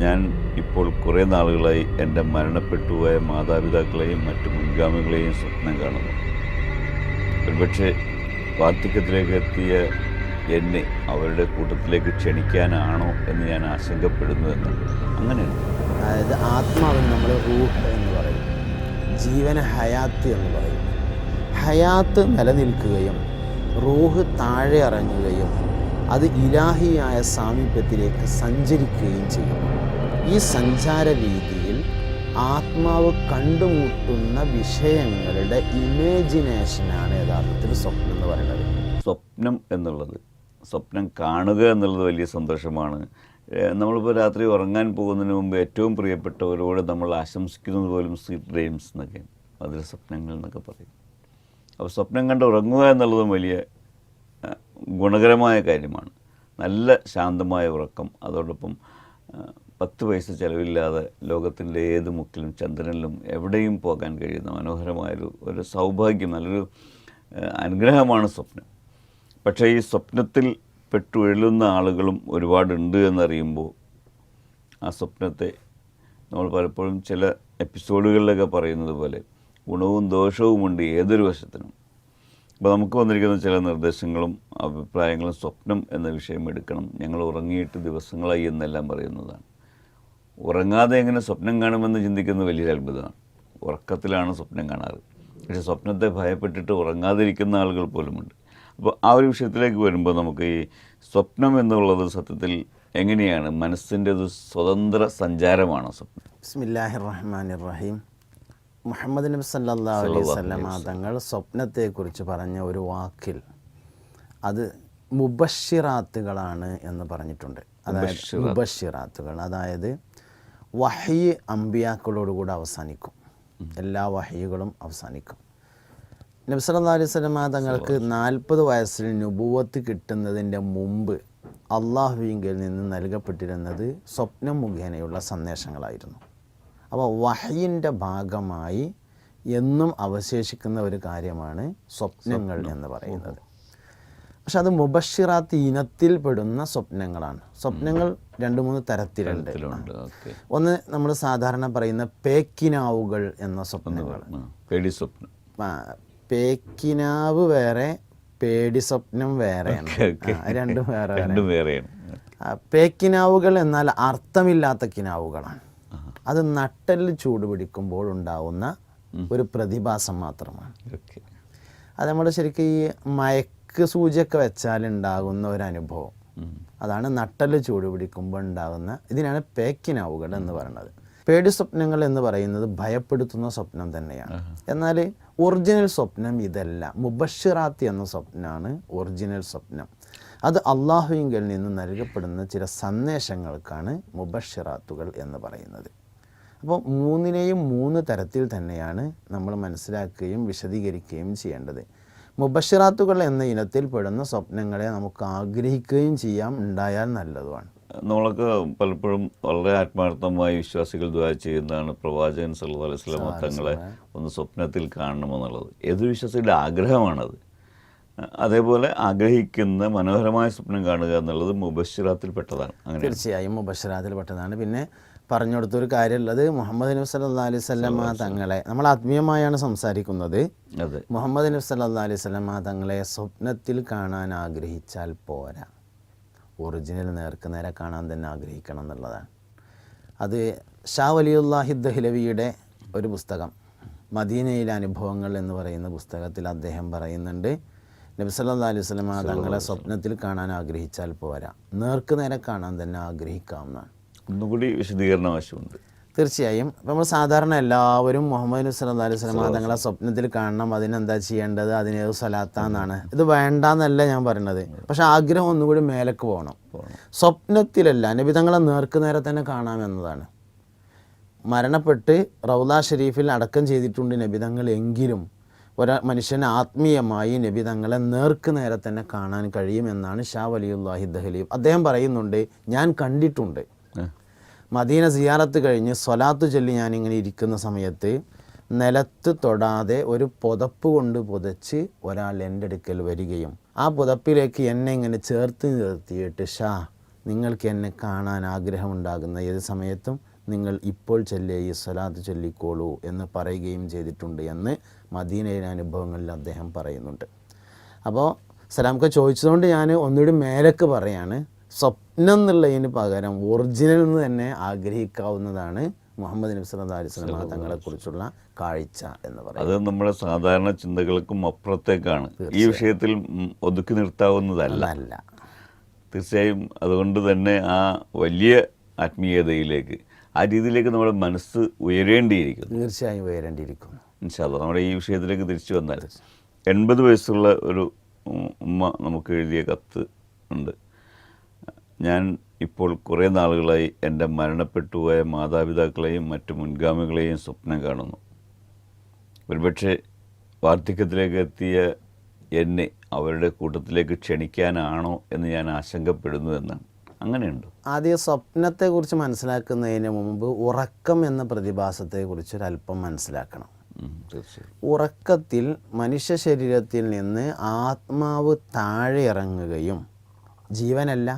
ഞാൻ ഇപ്പോൾ കുറേ നാളുകളായി എൻ്റെ മരണപ്പെട്ടുപോയ മാതാപിതാക്കളെയും മറ്റു മുൻഗാമികളെയും സ്വപ്നം കാണുന്നു. ഒരുപക്ഷെ വാർദ്ധക്യത്തിലേക്ക് എത്തിയ എന്നെ അവരുടെ കൂട്ടത്തിലേക്ക് ക്ഷണിക്കാനാണോ എന്ന് ഞാൻ ആശങ്കപ്പെടുന്നു എന്നുണ്ട്. അങ്ങനെയാണ്. അതായത് ആത്മാവിന് നമ്മൾ റൂഹ് എന്ന് പറയും, ജീവന ഹയാത്ത് എന്ന് പറയും. ഹയാത്ത് നിലനിൽക്കുകയും റൂഹ് താഴെ ഇറങ്ങുകയും അത് ഇലാഹിയായ സാമീപ്യത്തിലേക്ക് സഞ്ചരിക്കുകയും ചെയ്യും. ഈ സഞ്ചാര രീതിയിൽ ആത്മാവ് കണ്ടുമുട്ടുന്ന വിഷയങ്ങളുടെ ഇമേജിനേഷനാണ് യഥാർത്ഥത്തിൽ സ്വപ്നം എന്ന് പറയുന്നത്. സ്വപ്നം എന്നുള്ളത്, സ്വപ്നം കാണുക എന്നുള്ളത് വലിയ സന്തോഷമാണ്. നമ്മളിപ്പോൾ രാത്രി ഉറങ്ങാൻ പോകുന്നതിന് മുമ്പ് ഏറ്റവും പ്രിയപ്പെട്ടവരോട് നമ്മൾ ആശംസിക്കുന്നത് പോലും സ്വീറ്റ് ഡ്രീംസ് എന്നൊക്കെ, അതിൽ സ്വപ്നങ്ങൾ എന്നൊക്കെ പറയും. അപ്പോൾ സ്വപ്നം കണ്ട് ഉറങ്ങുക എന്നുള്ളതും വലിയ ഗുണകരമായ കാര്യമാണ്. നല്ല ശാന്തമായ ഉറക്കം, അതോടൊപ്പം 10 പൈസ ചിലവില്ലാതെ ലോകത്തിൻ്റെ ഏത് മുക്കിലും ചന്ദ്രനിലും എവിടെയും പോകാൻ കഴിയുന്ന മനോഹരമായൊരു സൗഭാഗ്യം, നല്ലൊരു അനുഗ്രഹമാണ് സ്വപ്നം. പക്ഷേ ഈ സ്വപ്നത്തിൽ പെട്ടുഴലുന്ന ആളുകളും ഒരുപാടുണ്ട് എന്നറിയുമ്പോൾ ആ സ്വപ്നത്തെ നമ്മൾ പലപ്പോഴും ചില എപ്പിസോഡുകളിലൊക്കെ പറയുന്നത് പോലെ ഗുണവും ദോഷവുമുണ്ട് ഏതൊരു വശത്തിനും. അപ്പോൾ നമുക്ക് വന്നിരിക്കുന്ന ചില നിർദ്ദേശങ്ങളും അഭിപ്രായങ്ങളും സ്വപ്നം എന്ന വിഷയം എടുക്കണം, ഞങ്ങൾ ഉറങ്ങിയിട്ട് ദിവസങ്ങളായി എന്നെല്ലാം പറയുന്നതാണ്. ഉറങ്ങാതെ എങ്ങനെ സ്വപ്നം കാണുമെന്ന് ചിന്തിക്കുന്നത് വലിയൊരു അത്ഭുതമാണ്. ഉറക്കത്തിലാണ് സ്വപ്നം കാണാറ്, പക്ഷേ സ്വപ്നത്തെ ഭയപ്പെട്ടിട്ട് ഉറങ്ങാതിരിക്കുന്ന ആളുകൾ പോലുമുണ്ട്. അപ്പോൾ ആ ഒരു വിഷയത്തിലേക്ക് വരുമ്പോൾ നമുക്ക് ഈ സ്വപ്നം എന്നുള്ളത് സത്യത്തിൽ എങ്ങനെയാണ്? മനസ്സിൻ്റെ ഒരു സ്വതന്ത്ര സഞ്ചാരമാണോ സ്വപ്നം? ബിസ്മില്ലാഹിർ റഹ്മാനിർ റഹീം. മുഹമ്മദ് നബി സല്ലല്ലാഹു അലൈഹി വസല്ലമ തങ്ങൾ സ്വപ്നത്തെക്കുറിച്ച് പറഞ്ഞ ഒരു വാക്കിൽ അത് മുബശ്ശിറാത്തുകളാണ് എന്ന് പറഞ്ഞിട്ടുണ്ട്. അതായത് മുബശ്ശിറാത്തുകൾ, അതായത് വഹി അമ്പിയാക്കളോടുകൂടെ അവസാനിക്കും, എല്ലാ വഹികളും അവസാനിക്കും. നബി സല്ലല്ലാഹു അലൈഹി വസല്ലമ തങ്ങൾക്ക് 40 വയസ്സിൽ നുബുവത്ത് കിട്ടുന്നതിൻ്റെ മുമ്പ് അള്ളാഹുവിങ്കിൽ നിന്ന് നൽകപ്പെട്ടിരുന്നത് സ്വപ്നം മുഖേനയുള്ള സന്ദേശങ്ങളായിരുന്നു. അപ്പോൾ വഹയിൻ്റെ ഭാഗമായി എന്നും അവശേഷിക്കുന്ന ഒരു കാര്യമാണ് സ്വപ്നങ്ങൾ എന്ന് പറയുന്നത്. പക്ഷെ അത് മുബശ്ശിറാത്ത് ഇനത്തിൽപ്പെടുന്ന സ്വപ്നങ്ങളാണ്. സ്വപ്നങ്ങൾ 2-3 തരത്തിലുണ്ട്. ഒന്ന് നമ്മൾ സാധാരണ പറയുന്ന പേക്കിനാവുകൾ എന്ന സ്വപ്നങ്ങൾ. പേക്കിനാവ് വേറെ, പേടി സ്വപ്നം വേറെയാണ്, രണ്ടും വേറെയാണ്. പേക്കിനാവുകൾ എന്നാൽ അർത്ഥമില്ലാത്ത കിനാവുകളാണ്. അത് നട്ടെല്ല് ചൂടുപിടിക്കുമ്പോൾ ഉണ്ടാവുന്ന ഒരു പ്രതിഭാസം മാത്രമാണ്. അത് നമ്മൾ ശരിക്കും ഈ മയക്ക് സൂചിയൊക്കെ വെച്ചാൽ ഉണ്ടാകുന്ന ഒരു അനുഭവം, അതാണ് നട്ടെല്ല് ചൂടുപിടിക്കുമ്പോൾ ഉണ്ടാകുന്ന, ഇതിനാണ് പേക്കിനാവുകൾ എന്ന് പറയുന്നത്. പേടി സ്വപ്നങ്ങൾ എന്ന് പറയുന്നത് ഭയപ്പെടുത്തുന്ന സ്വപ്നം തന്നെയാണ്. എന്നാൽ ഒറിജിനൽ സ്വപ്നം ഇതല്ല. മുബശ്ശിറാത്ത് എന്ന സ്വപ്നമാണ് ഒറിജിനൽ സ്വപ്നം. അത് അള്ളാഹുവിങ്കിൽ നിന്ന് നൽകപ്പെടുന്ന ചില സന്ദേശങ്ങൾക്കാണ് മുബശ്ശിറാത്തുകൾ എന്ന് പറയുന്നത്. അപ്പോൾ 3 തരത്തിൽ തന്നെയാണ് നമ്മൾ മനസ്സിലാക്കുകയും വിശദീകരിക്കുകയും ചെയ്യേണ്ടത്. മുബശ്ശിറാത്തുകൾ എന്ന ഇനത്തിൽപ്പെടുന്ന സ്വപ്നങ്ങളെ നമുക്ക് ആഗ്രഹിക്കുകയും ചെയ്യാം, ഉണ്ടായാൽ നല്ലതുമാണ്. നമ്മളൊക്കെ പലപ്പോഴും വളരെ ആത്മാർത്ഥമായി വിശ്വാസികൾ ദുആ ചെയ്യുന്നതാണ് പ്രവാചകൻ സല്ലല്ലാഹു അലൈഹി വസല്ലം തങ്ങളെ ഒന്ന് സ്വപ്നത്തിൽ കാണണമെന്നുള്ളത്. ഏതൊരു വിശ്വാസിയുടെ ആഗ്രഹമാണത്. അതേപോലെ ആഗ്രഹിക്കുന്ന മനോഹരമായ സ്വപ്നം കാണുക എന്നുള്ളത് മുബശ്ശിറാത്തിൽപ്പെട്ടതാണ്. തീർച്ചയായും മുബശ്ശിറാത്തിൽപ്പെട്ടതാണ്. പിന്നെ പറഞ്ഞു കൊടുത്തൊരു കാര്യമുള്ളത്, മുഹമ്മദ് നബി സല്ലല്ലാഹു അലൈഹി വസല്ലമ തങ്ങളെ നമ്മൾ ആത്മീയമായാണ് സംസാരിക്കുന്നത്. മുഹമ്മദ് നബി സല്ലല്ലാഹു അലൈഹി വസല്ലമ തങ്ങളെ സ്വപ്നത്തിൽ കാണാൻ ആഗ്രഹിച്ചാൽ പോരാ, ഒറിജിനൽ നേർക്ക് നേരെ കാണാൻ തന്നെ ആഗ്രഹിക്കണം എന്നുള്ളതാണ്. അത് ഷാ വലിയുല്ലാഹി ദഹ്ലവിയുടെ ഒരു പുസ്തകം, മദീനയിലെ അനുഭവങ്ങൾ എന്ന് പറയുന്ന പുസ്തകത്തിൽ അദ്ദേഹം പറയുന്നുണ്ട്, നബി സല്ലല്ലാഹു അലൈഹി വസല്ലമ തങ്ങളെ സ്വപ്നത്തിൽ കാണാൻ ആഗ്രഹിച്ചാൽ പോരാ, നേർക്ക് നേരെ കാണാൻ തന്നെ ആഗ്രഹിക്കാവുന്നതാണ്. ഒന്നുകൂടി വിശദീകരണം ആവശ്യമുണ്ട്. തീർച്ചയായും. അപ്പോൾ നമ്മൾ സാധാരണ എല്ലാവരും മുഹമ്മദ് നബി സല്ലല്ലാഹു അലൈഹി വസല്ലമ തങ്ങളെ സ്വപ്നത്തിൽ കാണണം, അതിനെന്താ ചെയ്യേണ്ടത്, അതിനേത് സ്വലാത്താന്നാണ്. ഇത് വേണ്ടാന്നല്ല ഞാൻ പറയുന്നത്, പക്ഷെ ആഗ്രഹം ഒന്നുകൂടി മേലേക്ക് പോകണം. സ്വപ്നത്തിലല്ല, നബി തങ്ങളെ നേർക്ക് നേരെ തന്നെ കാണാമെന്നതാണ്. മരണപ്പെട്ട് റൗള ഷരീഫിൽ അടക്കം ചെയ്തിട്ടുണ്ട് നബി തങ്ങൾ, എങ്കിലും മനുഷ്യന് ആത്മീയമായി നബി തങ്ങളെ നേർക്ക് നേരെ തന്നെ കാണാൻ കഴിയുമെന്നാണ് ഷാ വലിയുല്ലാഹി ദഹ്ലവി. അദ്ദേഹം പറയുന്നുണ്ട്, ഞാൻ കണ്ടിട്ടുണ്ട്. മദീന സിയാറത്ത് കഴിഞ്ഞ് സ്വലാത്ത് ചൊല്ലി ഞാനിങ്ങനെ ഇരിക്കുന്ന സമയത്ത് നിലത്ത് തൊടാതെ ഒരു പുതപ്പ് കൊണ്ട് പുതച്ച് ഒരാൾ എൻ്റെ അടുക്കൽ വരികയും ആ പുതപ്പിലേക്ക് എന്നെ ഇങ്ങനെ ചേർത്ത് നിർത്തിയിട്ട്, ഷാ നിങ്ങൾക്ക് എന്നെ കാണാൻ ആഗ്രഹമുണ്ടാകുന്ന ഏത് സമയത്തും നിങ്ങൾ ഇപ്പോൾ ചൊല്ലിയ ഈ സ്വലാത്ത് ചൊല്ലിക്കോളൂ എന്ന് പറയുകയും ചെയ്തിട്ടുണ്ട് എന്ന് മദീനയിലെ അനുഭവങ്ങളിൽ അദ്ദേഹം പറയുന്നുണ്ട്. അപ്പോൾ സലാംക്ക ചോദിച്ചതുകൊണ്ട് ഞാൻ ഒന്നുകൂടി മേലേക്ക് പറയാണ്, സ്വപ്നം എന്നുള്ളതിന് പകരം ഒറിജിനൽ എന്ന് തന്നെ ആഗ്രഹിക്കാവുന്നതാണ് മുഹമ്മദ് നബി സല്ലല്ലാഹു അലൈഹി വസല്ലം തങ്ങളെക്കുറിച്ചുള്ള കാഴ്ച എന്ന് പറയുന്നത്. അത് നമ്മുടെ സാധാരണ ചിന്തകൾക്കും അപ്പുറത്തേക്കാണ്. ഈ വിഷയത്തിൽ ഒതുക്കി നിർത്താവുന്നതല്ല. തീർച്ചയായും അതുകൊണ്ട് തന്നെ ആ വലിയ ആത്മീയതയിലേക്ക്, ആ രീതിയിലേക്ക് നമ്മുടെ മനസ്സ് ഉയരേണ്ടിയിരിക്കുന്നു. തീർച്ചയായും ഉയരേണ്ടിയിരിക്കുന്നു. ഇൻഷാ അല്ലാഹ് നമ്മുടെ ഈ വിഷയത്തിലേക്ക് തിരിച്ചു വന്നാൽ 80 വയസ്സുള്ള ഒരു ഉമ്മ നമുക്ക് എഴുതിയ കത്ത് ഉണ്ട്. ഞാൻ ഇപ്പോൾ കുറേ നാളുകളായി എൻ്റെ മരണപ്പെട്ടുപോയ മാതാപിതാക്കളെയും മറ്റു മുൻഗാമികളെയും സ്വപ്നം കാണുന്നു. ഒരുപക്ഷെ വാർദ്ധക്യത്തിലേക്ക് എത്തിയ എന്നെ അവരുടെ കൂട്ടത്തിലേക്ക് ക്ഷണിക്കാനാണോ എന്ന് ഞാൻ ആശങ്കപ്പെടുന്നു എന്നാണ്. അങ്ങനെയുണ്ടോ? ആദ്യം സ്വപ്നത്തെക്കുറിച്ച് മനസ്സിലാക്കുന്നതിന് മുമ്പ് ഉറക്കം എന്ന പ്രതിഭാസത്തെക്കുറിച്ചൊരല്പം മനസ്സിലാക്കണം. ഉറക്കത്തിൽ മനുഷ്യ ശരീരത്തിൽ നിന്ന് ആത്മാവ് താഴെ ഇറങ്ങുകയും, ജീവനല്ല,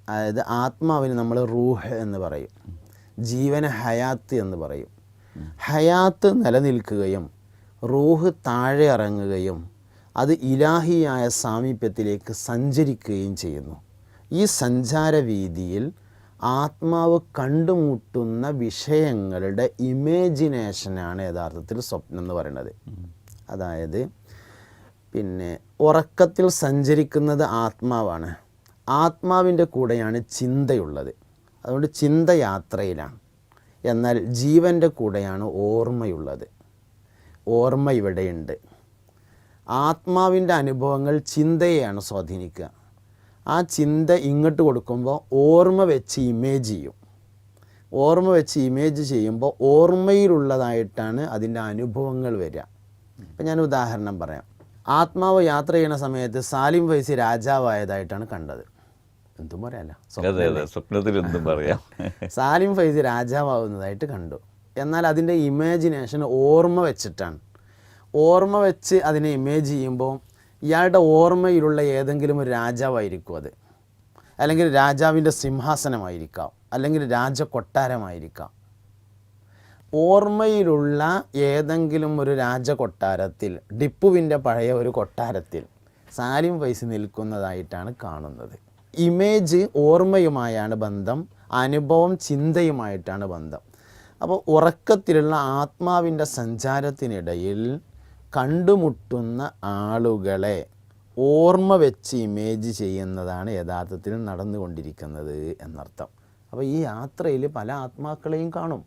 അതായത് ആത്മാവിന് നമ്മൾ റൂഹ് എന്ന് പറയും, ജീവന് ഹയാത്ത് എന്ന് പറയും. ഹയാത്ത് നിലനിൽക്കുകയും റൂഹ് താഴെ ഇറങ്ങുകയും അത് ഇലാഹിയായ സാമീപ്യത്തിലേക്ക് സഞ്ചരിക്കുകയും ചെയ്യുന്നു. ഈ സഞ്ചാരവീതിയിൽ ആത്മാവ് കണ്ടുമുട്ടുന്ന വിഷയങ്ങളുടെ ഇമേജിനേഷനാണ് യഥാർത്ഥത്തിൽ സ്വപ്നം എന്ന് പറയുന്നത്. അതായത് ഉറക്കത്തിൽ സഞ്ചരിക്കുന്നത് ആത്മാവാണ്. ആത്മാവിൻ്റെ കൂടെയാണ് ചിന്തയുള്ളത്. അതുകൊണ്ട് ചിന്ത യാത്രയിലാണ്. എന്നാൽ ജീവൻ്റെ കൂടെയാണ് ഓർമ്മയുള്ളത്. ഓർമ്മ ഇവിടെയുണ്ട്. ആത്മാവിൻ്റെ അനുഭവങ്ങൾ ചിന്തയെയാണ് സ്വാധീനിക്കുക. ആ ചിന്ത ഇങ്ങോട്ട് കൊടുക്കുമ്പോൾ ഓർമ്മ വെച്ച് ഇമേജ് ചെയ്യും. ഓർമ്മ വെച്ച് ഇമേജ് ചെയ്യുമ്പോൾ ഓർമ്മയിലുള്ളതായിട്ടാണ് അതിൻ്റെ അനുഭവങ്ങൾ വരിക. ഇപ്പം ഞാൻ ഉദാഹരണം പറയാം. ആത്മാവ് യാത്ര ചെയ്യുന്ന സമയത്ത് സാലിം ഫൈസി രാജാവായതായിട്ടാണ് കണ്ടത്. എന്തും പറയാമല്ലോ, സ്വപ്നത്തിൽ എന്തും പറയാം. സാലിം ഫൈസി രാജാവാകുന്നതായിട്ട് കണ്ടു. എന്നാൽ അതിൻ്റെ ഇമാജിനേഷൻ ഓർമ്മ വെച്ചിട്ടാണ്. ഓർമ്മ വെച്ച് അതിനെ ഇമേജ് ചെയ്യുമ്പോൾ ഇയാളുടെ ഓർമ്മയിലുള്ള ഏതെങ്കിലും ഒരു രാജാവായിരിക്കും അത്, അല്ലെങ്കിൽ രാജാവിൻ്റെ സിംഹാസനമായിരിക്കാം, അല്ലെങ്കിൽ രാജകൊട്ടാരമായിരിക്കാം. ഓർമ്മയിലുള്ള ഏതെങ്കിലും ഒരു രാജകൊട്ടാരത്തിൽ, ടിപ്പുവിൻ്റെ പഴയ ഒരു കൊട്ടാരത്തിൽ സാലിം ഫൈസി നിൽക്കുന്നതായിട്ടാണ് കാണുന്നത്. ഇമേജ് ഓർമ്മയുമായാണ് ബന്ധം, അനുഭവം ചിന്തയുമായിട്ടാണ് ബന്ധം. അപ്പോൾ ഉറക്കത്തിലുള്ള ആത്മാവിൻ്റെ സഞ്ചാരത്തിനിടയിൽ കണ്ടുമുട്ടുന്ന ആളുകളെ ഓർമ്മ വെച്ച് ഇമേജ് ചെയ്യുന്നതാണ് യഥാർത്ഥത്തിൽ നടന്നുകൊണ്ടിരിക്കുന്നത് എന്നർത്ഥം. അപ്പോൾ ഈ യാത്രയിൽ പല ആത്മാക്കളെയും കാണും.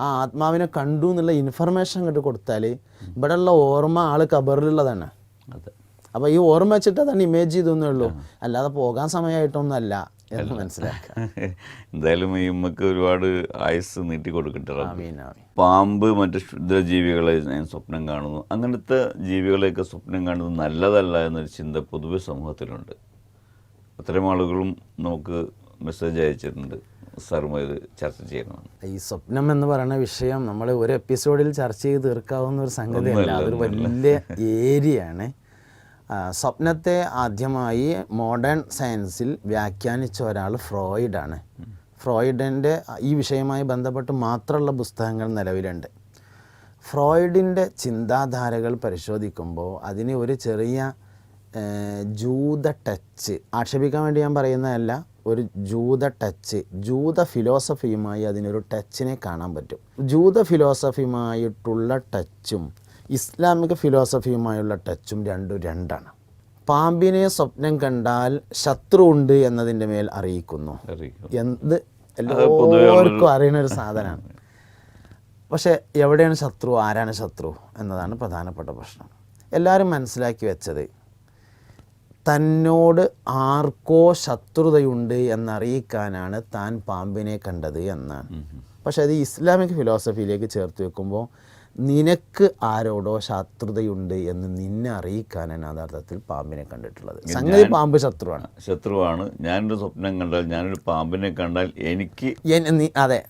ആ ആത്മാവിനെ കണ്ടു എന്നുള്ള ഇൻഫർമേഷൻ അങ്ങോട്ട് കൊടുത്താൽ ഇവിടെയുള്ള ഓർമ്മ ആൾ ഖബറിലുള്ളതാണ്. അപ്പോൾ ഈ ഓർമ്മ വെച്ചിട്ട് അതാണ് ഇമേജ് ചെയ്തെന്നേ ഉള്ളൂ, അല്ലാതെ പോകാൻ സമയമായിട്ടൊന്നുമല്ല എന്ന് മനസ്സിലാക്കുക. എന്തായാലും ഈ ഉമ്മക്ക് ഒരുപാട് ആയുസ് നീട്ടി കൊടുക്കട്ടെ. പാമ്പ്, മറ്റ് ക്ഷുദ്രജീവികളെ ഞാൻ സ്വപ്നം കാണുന്നു. അങ്ങനത്തെ ജീവികളെയൊക്കെ സ്വപ്നം കാണുന്നത് നല്ലതല്ല എന്നൊരു ചിന്ത പൊതുവെ സമൂഹത്തിലുണ്ട്. അത്തരം ആളുകളും നമുക്ക് മെസ്സേജ് അയച്ചിട്ടുണ്ട്. സാറുമായി ഇത് ചർച്ച ചെയ്യണം. ഈ സ്വപ്നം എന്ന് പറയുന്ന വിഷയം നമ്മൾ ഒരു എപ്പിസോഡിൽ ചർച്ച ചെയ്ത് തീർക്കാവുന്ന ഒരു സംഗതിയല്ല. അതൊരു വലിയ ഏരിയയാണ്. സ്വപ്നത്തെ ആദ്യമായി മോഡേൺ സയൻസിൽ വ്യാഖ്യാനിച്ച ഒരാൾ ഫ്രോയിഡാണ്. ഫ്രോയിഡിൻ്റെ ഈ വിഷയവുമായി ബന്ധപ്പെട്ട് മാത്രമുള്ള പുസ്തകങ്ങൾ നിലവിലുണ്ട്. ഫ്രോയിഡിൻ്റെ ചിന്താധാരകൾ പരിശോധിക്കുമ്പോൾ അതിന് ഒരു ചെറിയ ജൂത ടച്ച്, ആക്ഷേപിക്കാൻ വേണ്ടി ഞാൻ പറയുന്നതല്ല, ഒരു ജൂത ടച്ച്, ജൂത ഫിലോസഫിയുമായി അതിനൊരു ടച്ചിനെ കാണാൻ പറ്റും. ജൂത ഫിലോസഫിയുമായിട്ടുള്ള ടച്ചും ഇസ്ലാമിക ഫിലോസഫിയുമായുള്ള ടച്ചും രണ്ടാണ്. പാമ്പിനെ സ്വപ്നം കണ്ടാൽ ശത്രു ഉണ്ട് എന്നതിൻ്റെ മേൽ അറിയിക്കുന്നു. എന്ത് എല്ലാവർക്കും അറിയുന്ന ഒരു സാധനമാണ്. പക്ഷേ എവിടെയാണ് ശത്രു, ആരാണ് ശത്രു എന്നതാണ് പ്രധാനപ്പെട്ട പ്രശ്നം. എല്ലാവരും മനസ്സിലാക്കി വെച്ചത് തന്നോട് ആർക്കോ ശത്രുതയുണ്ട് എന്നറിയിക്കാനാണ് താൻ പാമ്പിനെ കണ്ടത് എന്നാണ്. പക്ഷേ അത് ഇസ്ലാമിക് ഫിലോസഫിയിലേക്ക് ചേർത്ത് വെക്കുമ്പോൾ നിനക്ക് ആരോടോ ശത്രുതയുണ്ട് എന്ന് നിന്നെ അറിയിക്കാനാണ് യഥാർത്ഥത്തിൽ പാമ്പിനെ കണ്ടിട്ടുള്ളത്. സംഗതി പാമ്പ് ശത്രുവാണ്. ഞാനൊരു സ്വപ്നം കണ്ടാൽ, ഞാനൊരു പാമ്പിനെ കണ്ടാൽ എനിക്ക് അതെ,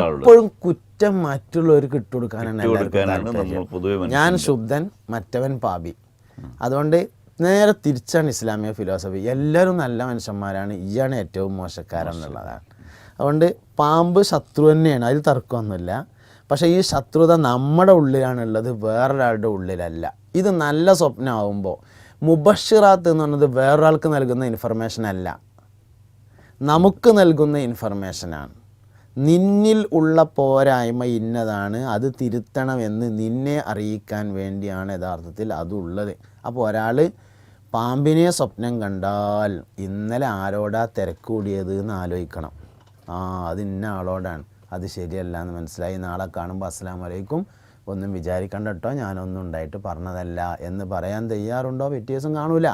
എപ്പോഴും കുറ്റം മറ്റുള്ളവർക്ക് ഇട്ടുകൊടുക്കാനാണ്. ഞാൻ ശുദ്ധൻ, മറ്റവൻ പാപി. അതുകൊണ്ട് നേരെ തിരിച്ചാണ് ഇസ്ലാമിക ഫിലോസഫി. എല്ലാവരും നല്ല മനുഷ്യന്മാരാണ്, ഇയാണ് ഏറ്റവും മോശക്കാരെന്നുള്ളതാണ്. അതുകൊണ്ട് പാമ്പ് ശത്രു തന്നെയാണ്, അതിൽ തർക്കമൊന്നുമില്ല. പക്ഷേ ഈ ശത്രുത നമ്മുടെ ഉള്ളിലാണുള്ളത്, വേറൊരാളുടെ ഉള്ളിലല്ല. ഇത് നല്ല സ്വപ്നമാകുമ്പോൾ മുബഷിറാത്ത് എന്ന് പറയുന്നത് വേറൊരാൾക്ക് നൽകുന്ന ഇൻഫർമേഷൻ അല്ല, നമുക്ക് നൽകുന്ന ഇൻഫർമേഷനാണ്. നിന്നിൽ ഉള്ള പോരായ്മ ഇന്നതാണ്, അത് തിരുത്തണമെന്ന് നിന്നെ അറിയിക്കാൻ വേണ്ടിയാണ് യഥാർത്ഥത്തിൽ അതുള്ളത്. അപ്പോൾ ഒരാൾ പാമ്പിനെ സ്വപ്നം കണ്ടാൽ ഇന്നലെ ആരോടാ തിരക്ക് കൂടിയത് എന്ന് ആലോചിക്കണം. അത് ഇന്ന ആളോടാണ്, അത് ശരിയല്ല എന്ന് മനസ്സിലായി. നാളെ കാണുമ്പോൾ അസ്സലാമു അലൈക്കും, ഒന്നും വിചാരിക്കണ്ട കേട്ടോ, ഞാനൊന്നും ഉണ്ടായിട്ട് പറഞ്ഞതല്ല എന്ന് പറയാൻ തയ്യാറുണ്ടോ? പിറ്റേ ദിവസം കാണൂല.